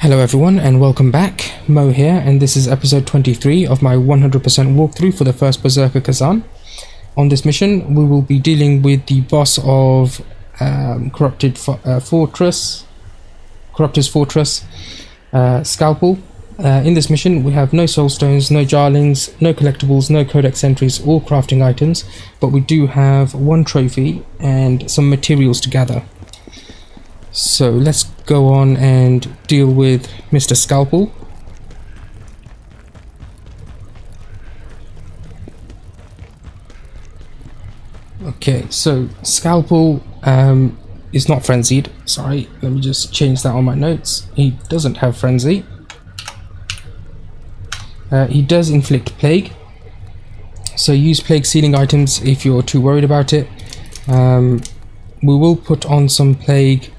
Hello everyone and welcome back. Mo here, and this is episode 23 of my 100% walkthrough for the first Berserker Khazan. On this mission we will be dealing with the boss of Corruptor's Fortress, Skalpel. In this mission we have no Soulstones, no Jarlings, no Collectibles, no Codex entries or crafting items, but we do have one trophy and some materials to gather. So let's go on and deal with Mr. Skalpel. Okay, so Skalpel is not frenzied. Sorry, let me just change that on my notes. He doesn't have frenzy. He does inflict plague. So use plague sealing items if you're too worried about it. We will put on some plague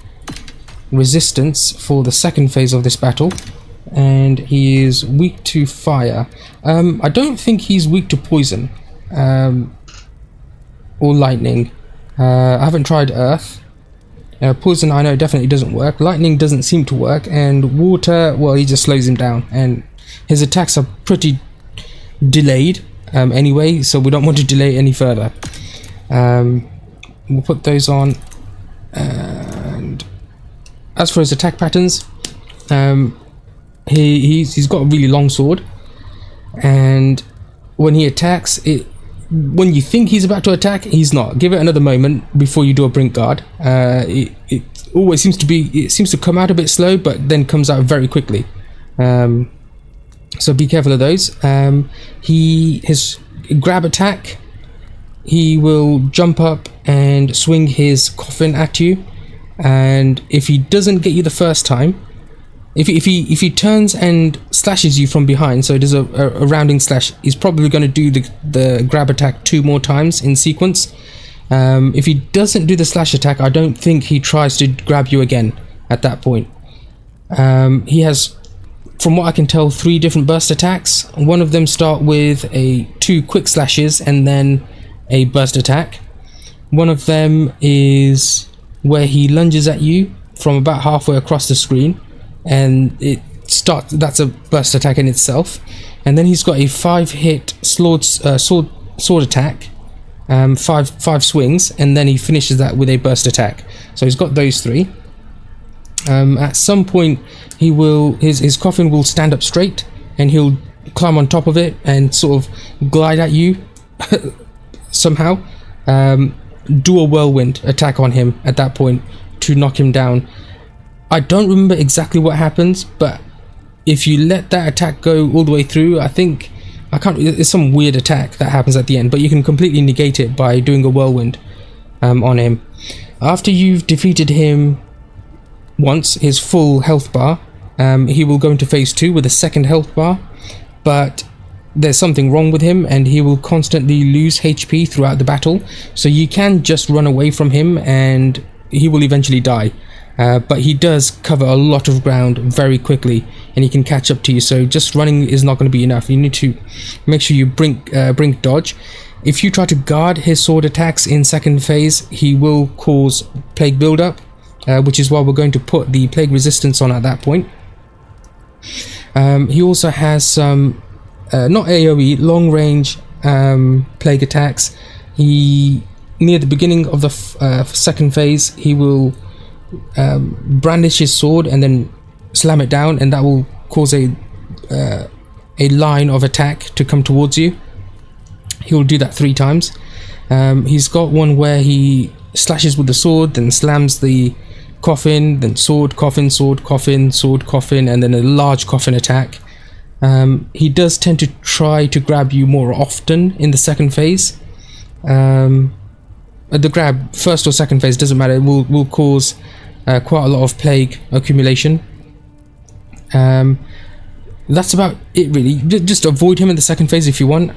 resistance for the second phase of this battle, and he is weak to fire. I don't think he's weak to poison or lightning. I haven't tried earth. Poison I know definitely doesn't work. Lightning doesn't seem to work, and water, well, he just slows him down, and his attacks are pretty delayed anyway, so we don't want to delay any further. We'll put those on. And as for his attack patterns, he's got a really long sword, and when he attacks, when you think he's about to attack, he's not. Give it another moment before you do a brink guard. It always seems to come out a bit slow, but then comes out very quickly. So be careful of those. His grab attack, he will jump up and swing his coffin at you. And if he doesn't get you the first time, if he turns and slashes you from behind, so it is a rounding slash, he's probably going to do the grab attack 2 more times in sequence. If he doesn't do the slash attack, I don't think he tries to grab you again at that point. He has, from what I can tell, 3 different burst attacks. One of them start with 2 quick slashes and then a burst attack. One of them is where he lunges at you from about halfway across the screen, and that's a burst attack in itself. And then he's got a 5-hit sword attack, 5 swings, and then he finishes that with a burst attack. So he's got those 3. At some point he will his coffin will stand up straight, and he'll climb on top of it and sort of glide at you somehow. Do a whirlwind attack on him at that point to knock him down. I don't remember exactly what happens, but if you let that attack go all the way through, it's some weird attack that happens at the end, but you can completely negate it by doing a whirlwind on him. After you've defeated him once, his full health bar, he will go into phase 2 with a second health bar, but there's something wrong with him and he will constantly lose HP throughout the battle. So you can just run away from him and he will eventually die, but he does cover a lot of ground very quickly and he can catch up to you, so just running is not going to be enough. You need to make sure you brink dodge. If you try to guard his sword attacks in second phase, he will cause plague buildup, which is why we're going to put the plague resistance on at that point. He also has some not AoE, long range plague attacks. Near the beginning of the second phase, he will brandish his sword and then slam it down, and that will cause a line of attack to come towards you. He will do that 3 times. He's got one where he slashes with the sword, then slams the coffin, then sword, coffin, sword, coffin, sword, coffin, and then a large coffin attack. He does tend to try to grab you more often in the second phase. The grab, first or second phase, doesn't matter. It will cause quite a lot of plague accumulation. That's about it really. Just avoid him in the second phase if you want.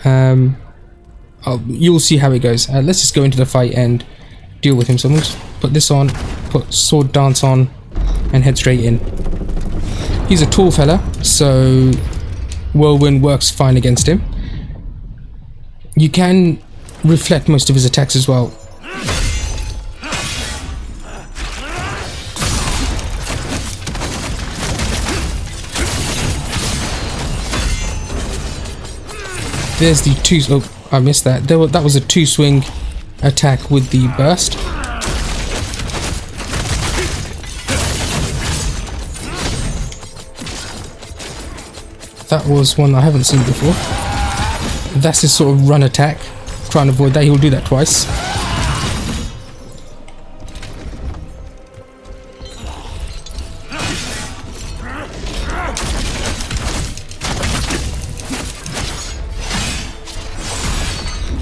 You'll see how it goes. Let's just go into the fight and deal with him. So I'm going to put this on, put sword dance on, and head straight in. He's a tall fella, so whirlwind works fine against him. You can reflect most of his attacks as well. there's the two. Oh, I missed that. That was a 2-swing attack with the burst. That was one I haven't seen before. That's his sort of run attack. Try and avoid that. He'll do that twice.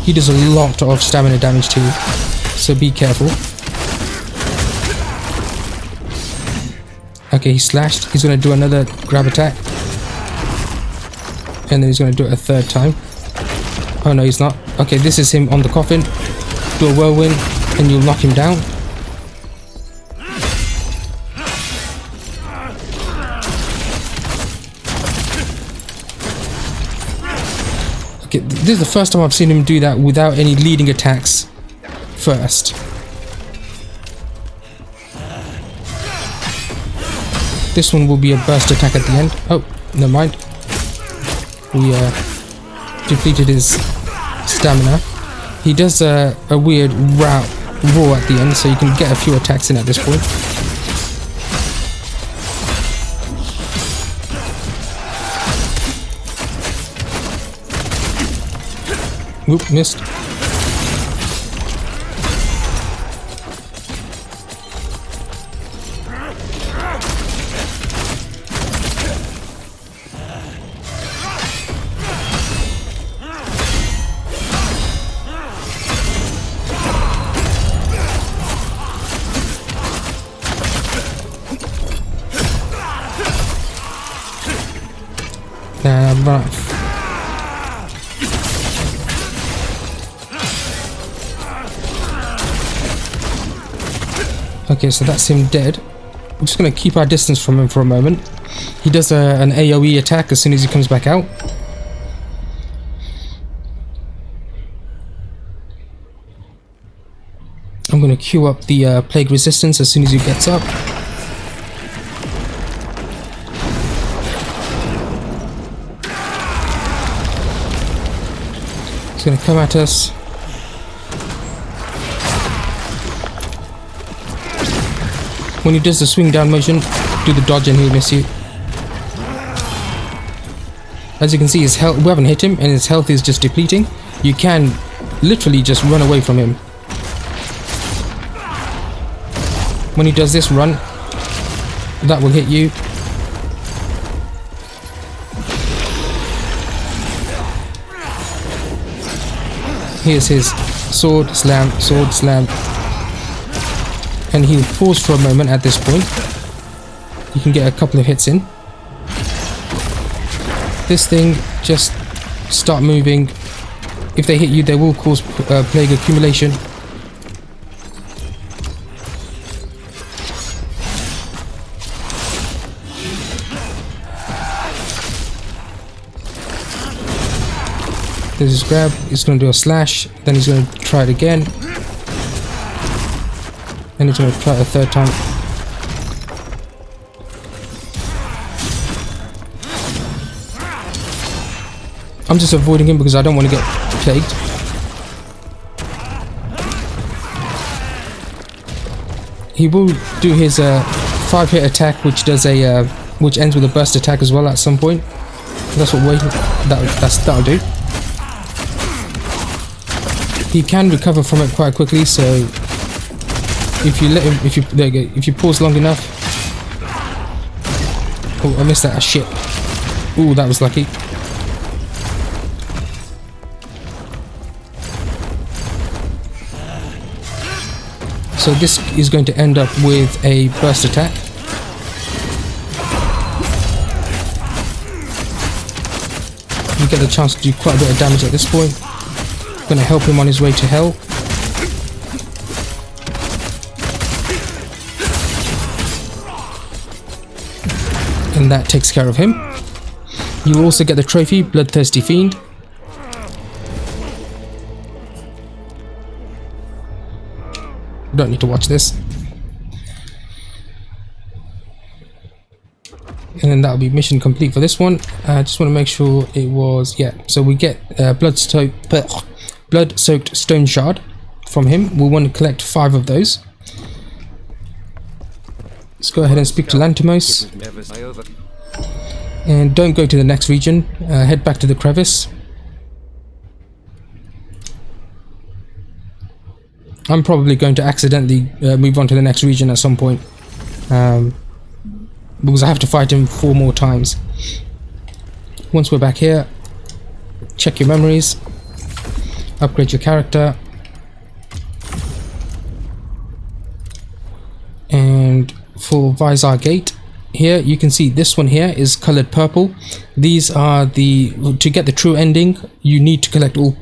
He does a lot of stamina damage too, so be careful. Okay, he slashed. He's going to do another grab attack. And then he's going to do it a third time. Oh no, he's not. Okay, this is him on the coffin. Do a whirlwind and you'll knock him down. Okay, this is the first time I've seen him do that without any leading attacks first. This one will be a burst attack at the end. Oh, never mind. We depleted his stamina. He does a weird roar at the end, so you can get a few attacks in at this point. Whoop, missed. Right. Okay, so that's him dead. We're just going to keep our distance from him for a moment. He does an AoE attack as soon as he comes back out. I'm going to queue up the plague resistance as soon as he gets up. He's going to come at us. When he does the swing down motion, do the dodge and he'll miss you. As you can see, his health, we haven't hit him and his health is just depleting. You can literally just run away from him. When he does this run, that will hit you. Here's his sword slam, and he'll pause for a moment at this point. You can get a couple of hits in. This thing, just start moving. If they hit you, they will cause plague accumulation. There's his grab, he's going to do a slash, then he's going to try it again, and he's going to try it a third time. I'm just avoiding him because I don't want to get plagued. He will do his 5-hit attack, which does a which ends with a burst attack as well at some point. That's what that'll do. He can recover from it quite quickly, so if you let him, there you go, if you pause long enough. Oh, I missed that. Shit. Ooh, that was lucky. So this is going to end up with a burst attack. You get the chance to do quite a bit of damage at this point. Going to help him on his way to hell. And that takes care of him. You will also get the trophy, Bloodthirsty Fiend. You don't need to watch this. and then that'll be mission complete for this one. I just want to make sure it was, yeah, so we get blood-soaked stone shard from him. We'll want to collect 5 of those. Let's go ahead and speak to Lantimos. And don't go to the next region, head back to the crevice. I'm probably going to accidentally move on to the next region at some point. Because I have to fight him 4 more times. Once we're back here, check your memories, upgrade your character, and for Visar Gate, here you can see this one here is colored purple. These are to get the true ending, you need to collect all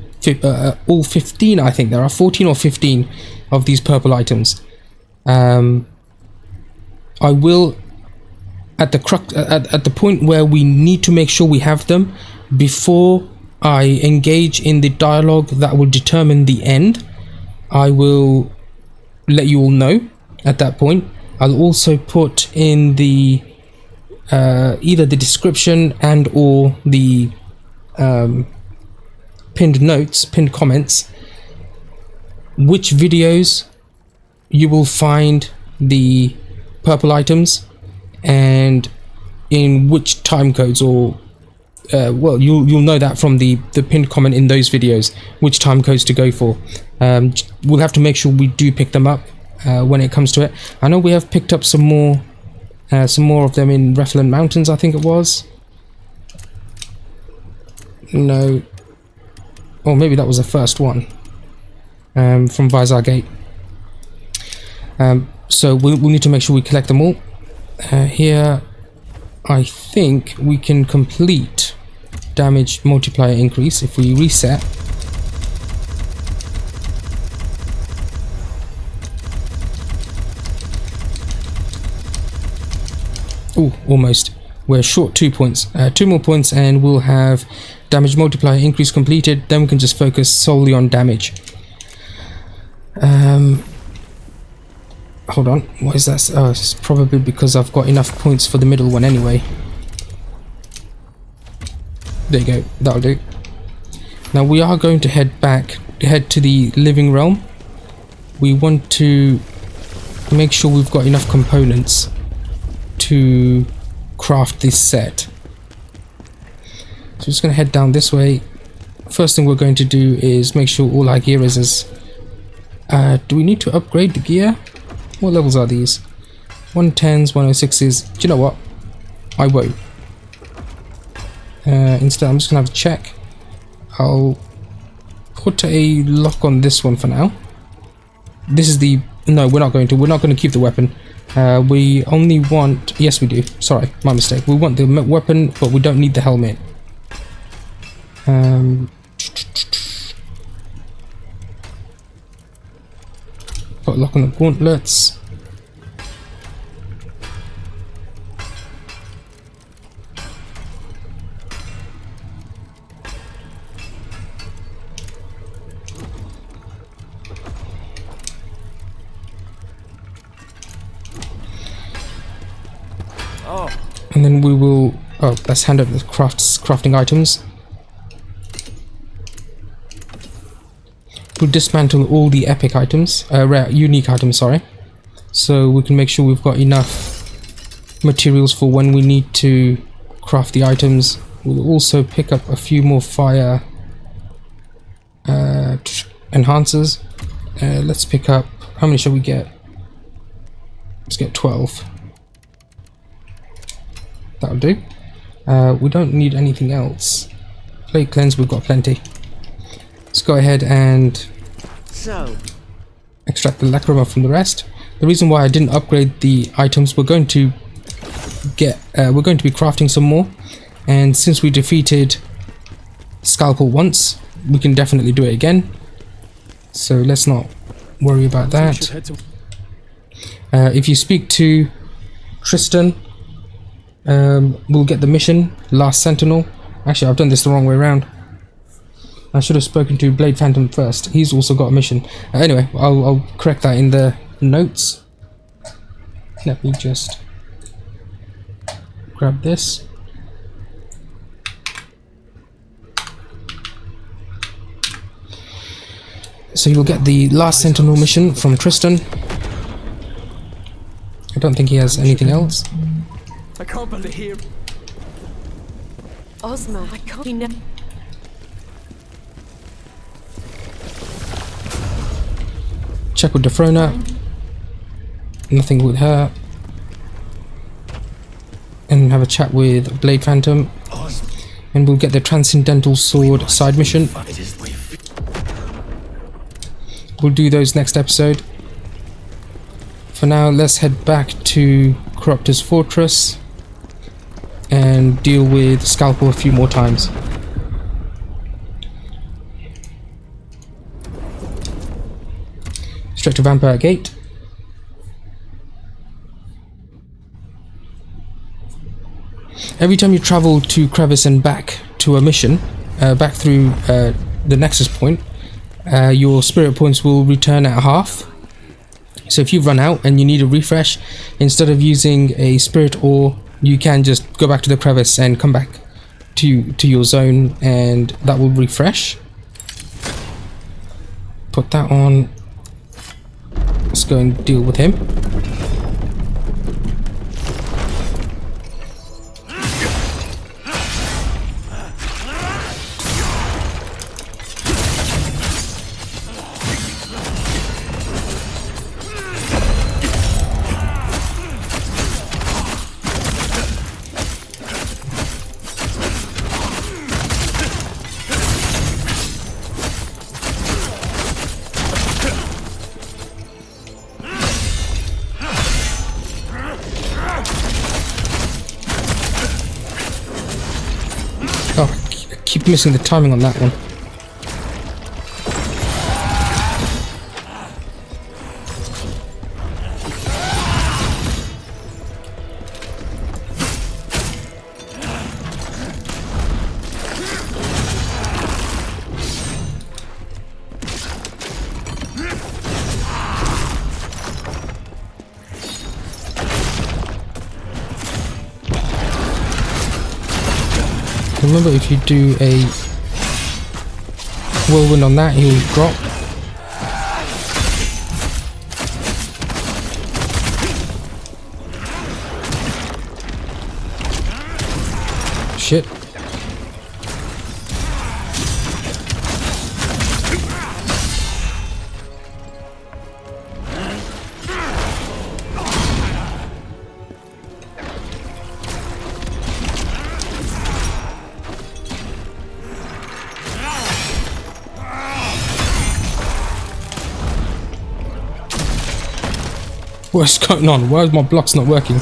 15, I think there are 14 or 15 of these purple items. I will at the point where we need to make sure we have them before I engage in the dialogue that will determine the end. I will let you all know at that point. I'll also put in the either the description and or the pinned notes, pinned comments, which videos you will find the purple items and in which time codes, or well, you'll know that from the pinned comment in those videos which time codes to go for. We'll have to make sure we do pick them up when it comes to it. I know we have picked up some more of them in Refland Mountains, I think it was. No, or maybe that was the first one from Visar Gate. So we'll need to make sure we collect them all. Here I think we can complete damage multiplier increase if we reset. Oh, almost. We're short 2 points. 2 more points and we'll have damage multiplier increase completed. Then we can just focus solely on damage. Hold on, what is that? Oh, it's probably because I've got enough points for the middle one anyway. There you go, that'll do. Now we are going to head to the living realm. We want to make sure we've got enough components to craft this set. So just going to head down this way. First thing we're going to do is make sure all our gear is as... do we need to upgrade the gear? What levels are these? 110s, 106s. Do you know what? I won't. Instead, I'm just going to have a check. I'll put a lock on this one for now. This is the... No, we're not going to. We're not going to keep the weapon. We only want... Yes, we do. Sorry, my mistake. We want the weapon, but we don't need the helmet. Put a lock on the gauntlets. And then we will... Oh, let's hand over the crafting items. We'll dismantle all the epic items, rare, unique items, sorry. So we can make sure we've got enough materials for when we need to craft the items. We'll also pick up a few more fire enhancers. Let's pick up... How many shall we get? Let's get 12. That'll do. We don't need anything else. Plague cleanse, we've got plenty. Let's go ahead and extract the lacrima from the rest. The reason why I didn't upgrade the items, we're going to be crafting some more, and since we defeated Skalpel once, we can definitely do it again. So let's not worry about that. If you speak to Tristan, we'll get the mission, Last Sentinel. Actually, I've done this the wrong way around. I should have spoken to Blade Phantom first. He's also got a mission. Anyway, I'll correct that in the notes. Let me just grab this. So you'll get the last Sentinel mission from Tristan. I don't think he has anything else. I can't believe Ozma, I can't. Check with Defrona. Nothing with her. And have a chat with Blade Phantom. And we'll get the Transcendental Sword side mission. We'll do those next episode. For now, let's head back to Corruptor's Fortress and deal with Skalpel a few more times. Straight to Vampire Gate. Every time you travel to Crevice and back to a mission, back through the Nexus point, your spirit points will return at half. So if you've run out and you need a refresh, instead of using a spirit ore, you can just go back to the crevice and come back to your zone, and that will refresh. Put that on. Let's go and deal with him. Keep missing the timing on that one. Remember, if you do a whirlwind on that, he'll drop. Shit. What's going on? Why is my blocks not working?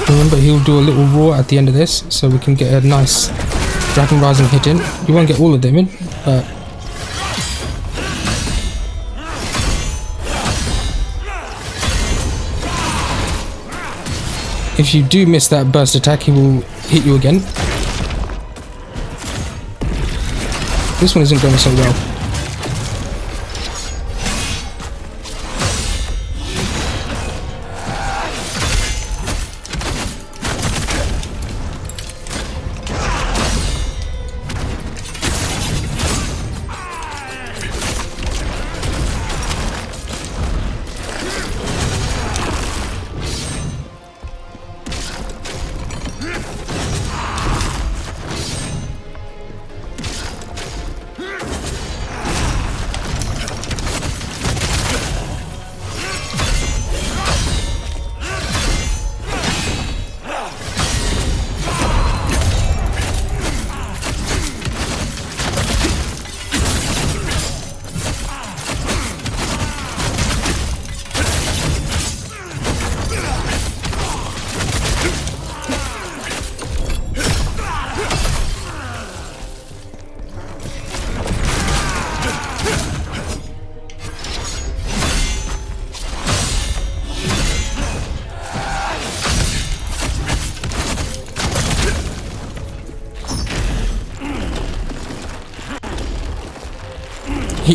Remember, he'll do a little roar at the end of this, so we can get a nice Dragon Rising hit in. You won't get all of them in, but if you do miss that burst attack, he will hit you again. This one isn't going so well.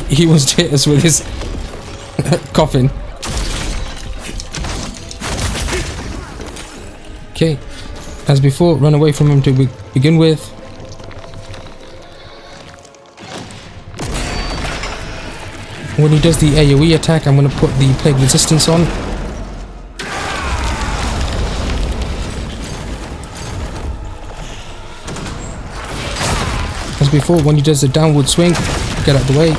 He wants to hit us with his Coffin. Okay. As before, run away from him to begin with. When he does the AoE attack, I'm going to put the Plague Resistance on. As before, when he does the downward swing, get out of the way.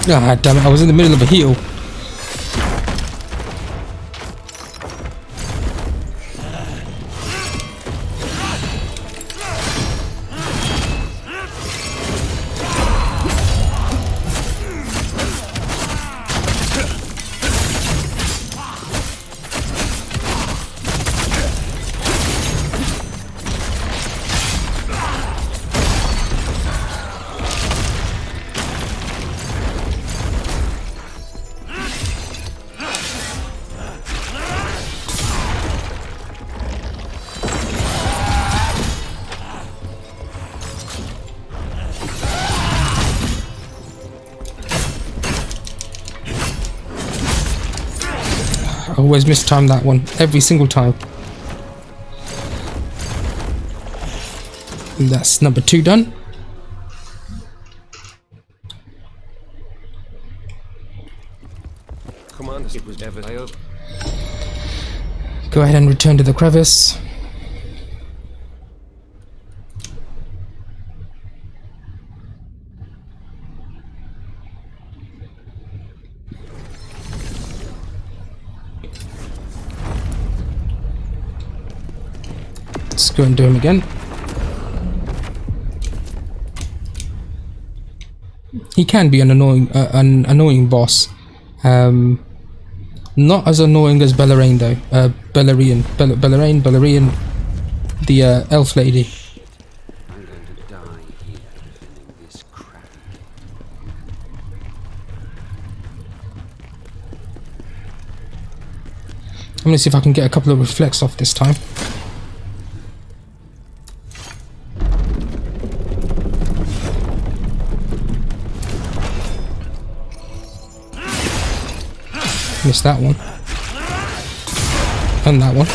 Ah, damn it, I was in the middle of a heal. I always mistime that one, every single time. And that's number 2 done. Commander, it was never over. Go ahead and return to the crevice. Let's go and do him again. He can be an annoying boss. Not as annoying as Bellarine though. Bellarine, the elf lady. I'm going to die here defending this crap. I'm gonna see if I can get a couple of reflects off this time. Missed that one. And that one.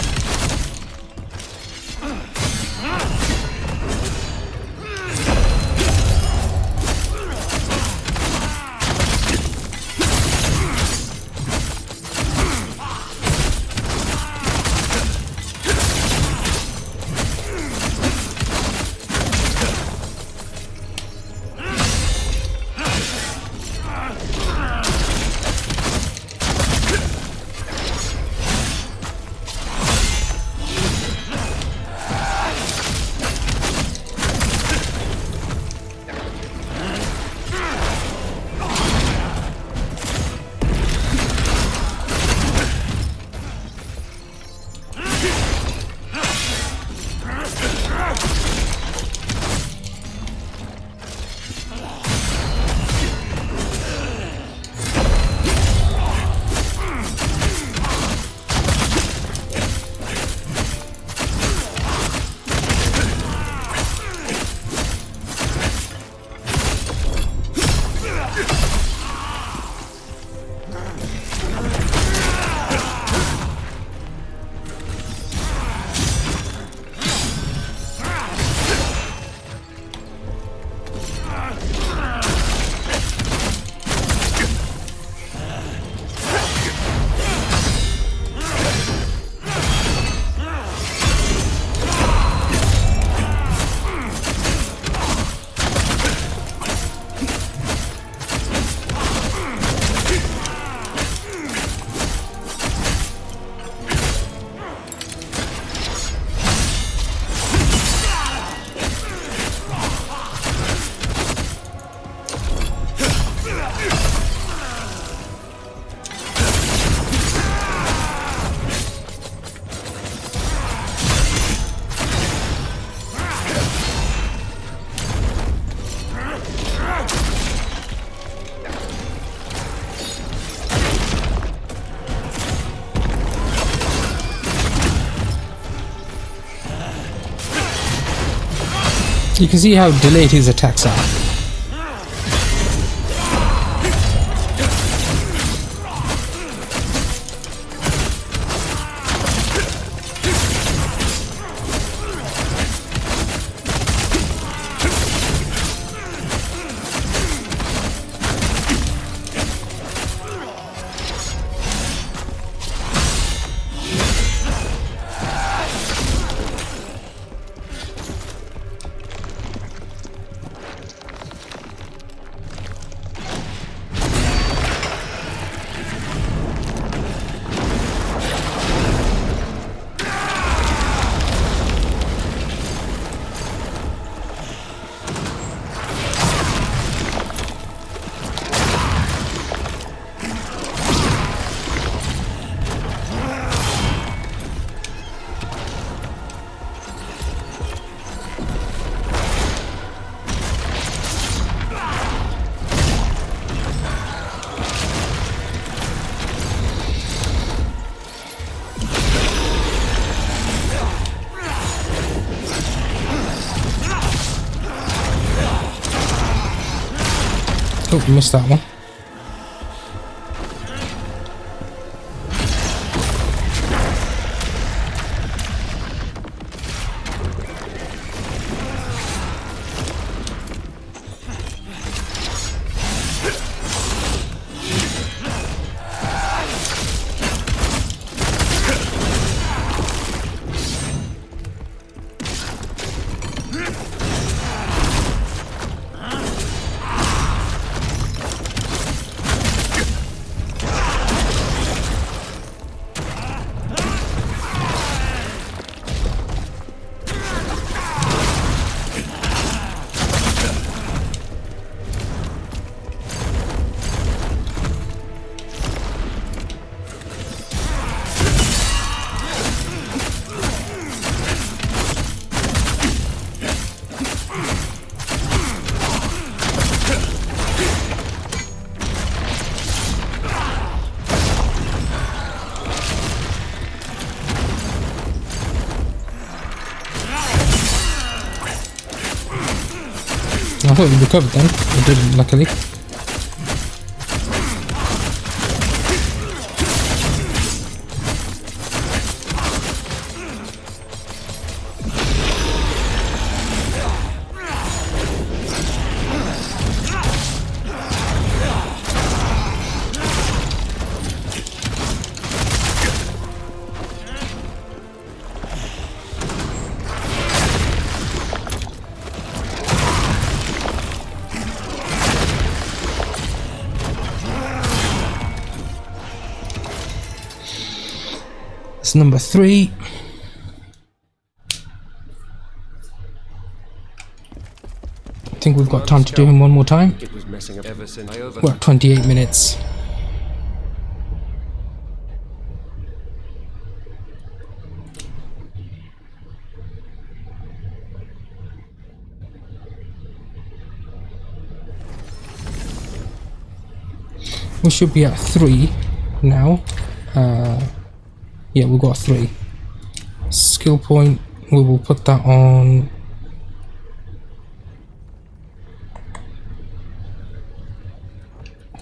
You can see how delayed his attacks are. Oh, missed that one. I thought you recovered then. I didn't, luckily. It's number 3. I think we've got time to do him one more time. It was messing up ever since I over. We're at 28 minutes. We should be at 3 now. Yeah, we've got 3. Skill point, we will put that on.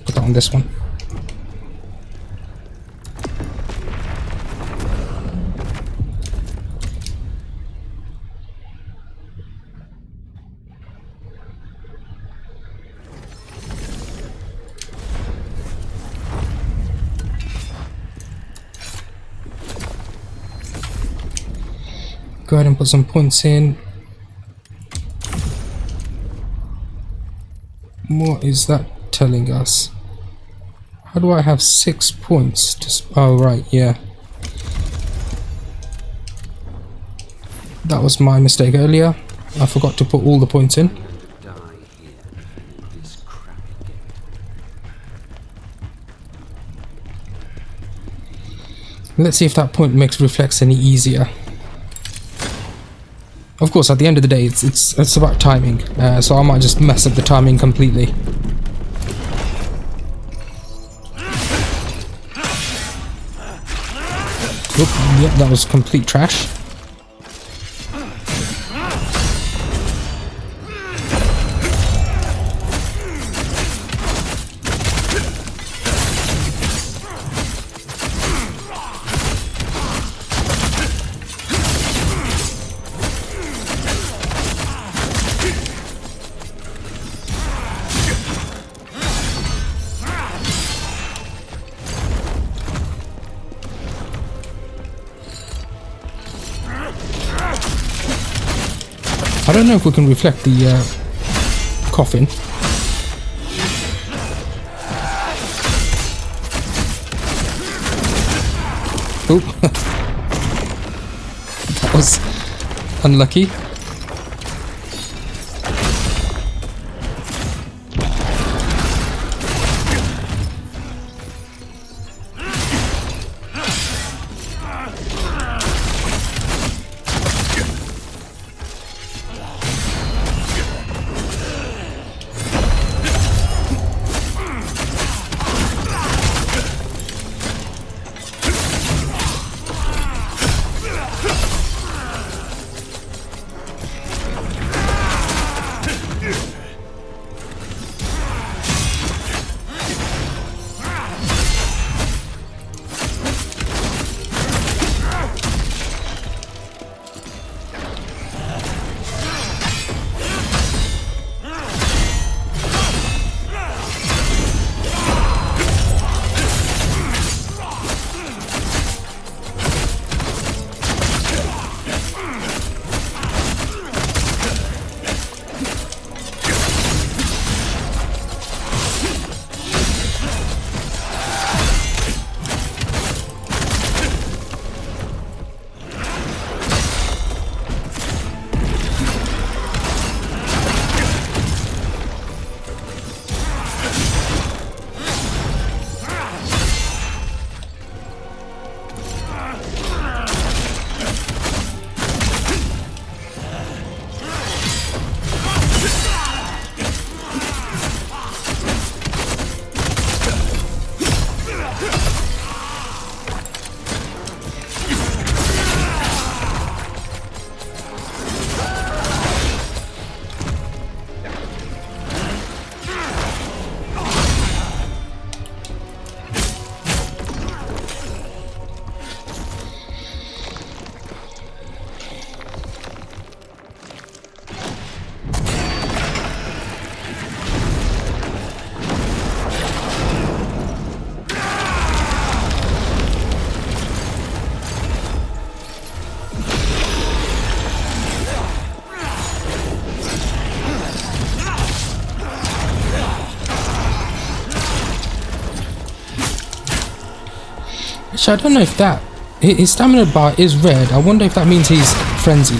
Put that on this one. Go ahead and put some points in. What is that telling us? How do I have 6 points? Oh, right, yeah. That was my mistake earlier. I forgot to put all the points in. Let's see if that point makes reflex any easier. Of course, at the end of the day, it's about timing, so I might just mess up the timing completely. Oop, yep, that was complete trash. I don't know if we can reflect the coffin. Oh, that was unlucky. So I don't know if that... His stamina bar is red. I wonder if that means he's frenzy.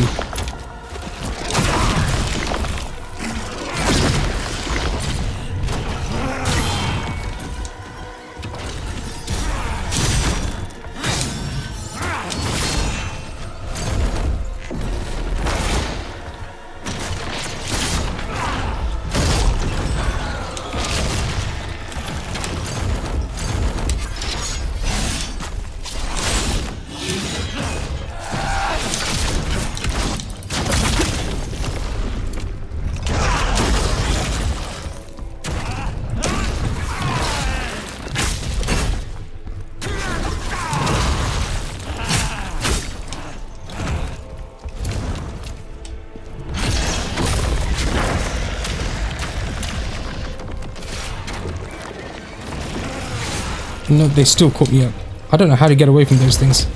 No, they still caught me up. I don't know how to get away from those things.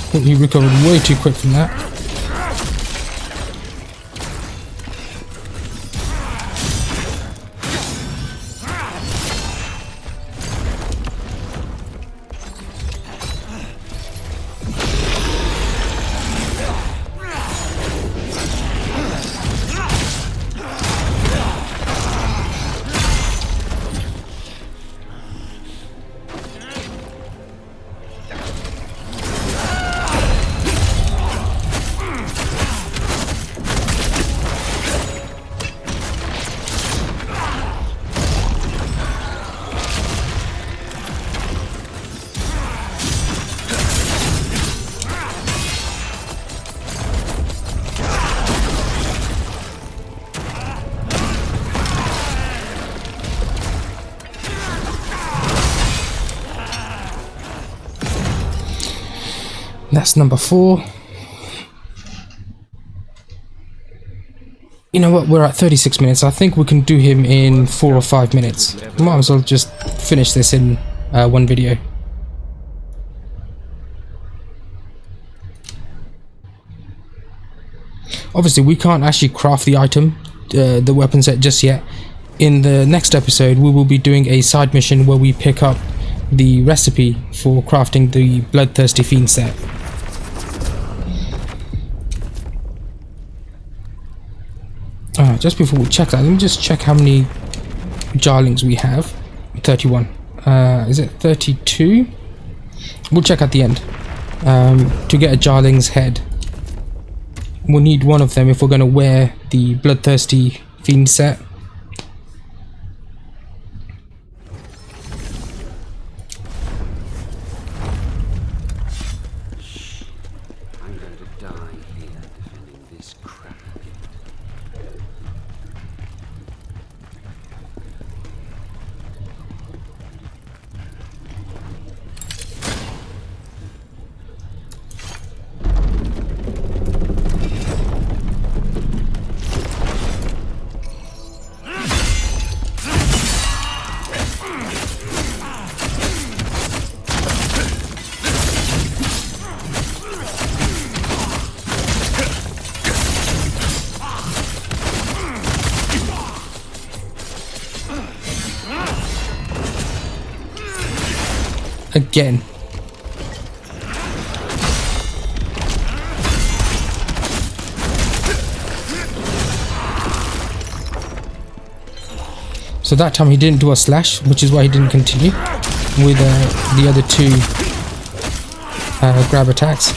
I think he recovered way too quick from that. That's number 4. You know what? We're at 36 minutes. I think we can do him in 4 or 5 minutes. Might as well just finish this in one video. Obviously, we can't actually craft the item, the weapon set just yet. In the next episode, we will be doing a side mission where we pick up the recipe for crafting the Bloodthirsty Fiend set. Just before we check that, let me just check how many Jarlings we have. 31. Is it 32? We'll check at the end. To get a Jarling's head, we'll need one of them if we're going to wear the Bloodthirsty Fiend set. I'm going to die here defending this crap. Again. So that time he didn't do a slash, which is why he didn't continue with the other two grab attacks.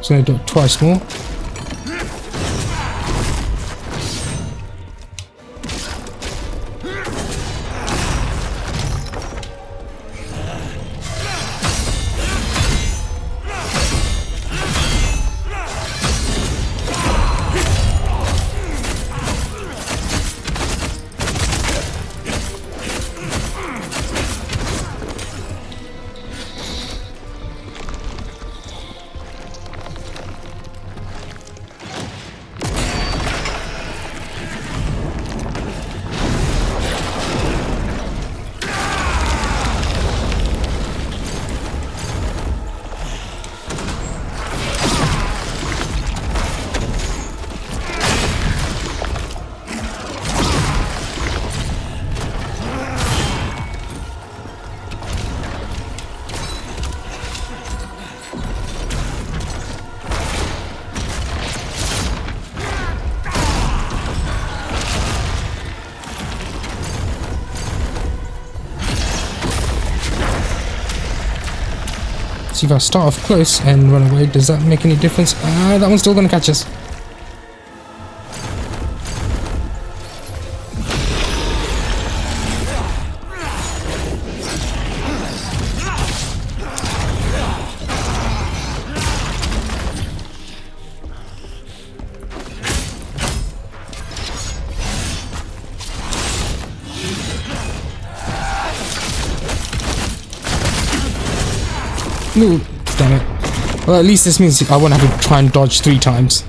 So I do it twice more. See, if I start off close and run away, does that make any difference? That one's still gonna catch us. No, damn it. Well, at least this means I won't have to try and dodge 3 times.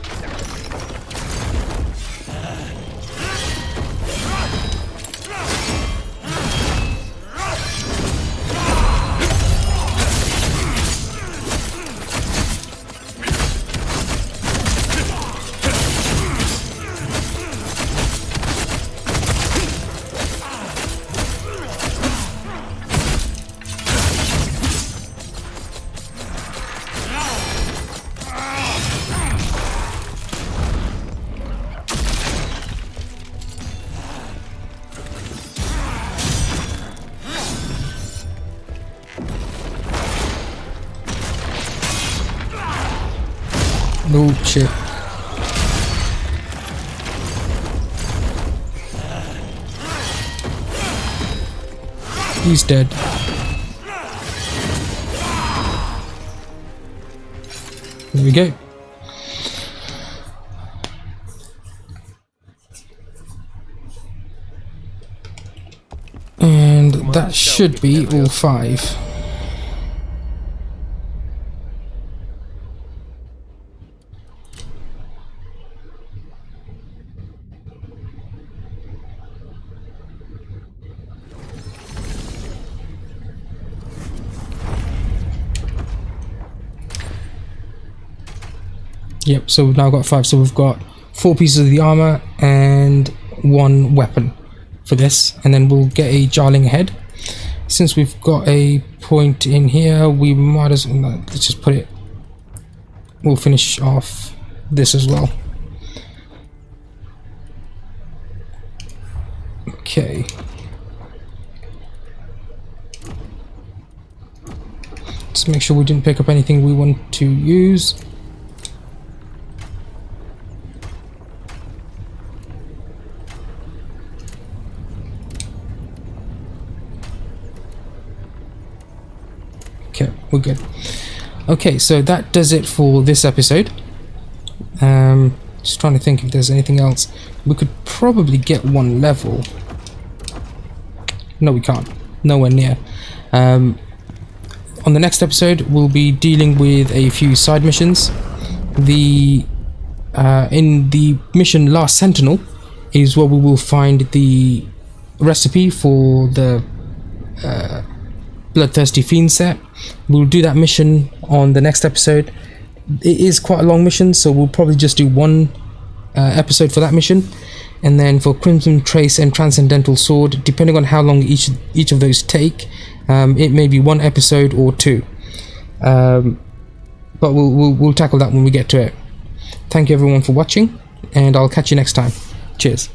No shit. He's dead. There we go. And that should be all 5. Yep, so we've now got 5, so we've got 4 pieces of the armor and 1 weapon for this, and then we'll get a Jarling head. Since we've got a point in here, we might as well, let's just put it, we'll finish off this as well. Okay. Let's make sure we didn't pick up anything we want to use. Okay, we're good. Okay, so that does it for this episode. Just trying to think if there's anything else. We could probably get 1 level. No, we can't. Nowhere near. On the next episode, we'll be dealing with a few side missions. In the mission Last Sentinel is where we will find the recipe for the Bloodthirsty Fiend set. We'll do that mission on the next episode. It is quite a long mission, so we'll probably just do 1 episode for that mission, and then for Crimson Trace and Transcendental Sword, depending on how long each of those take, it may be 1 episode or 2. But we'll tackle that when we get to it. Thank you everyone for watching, and I'll catch you next time. Cheers.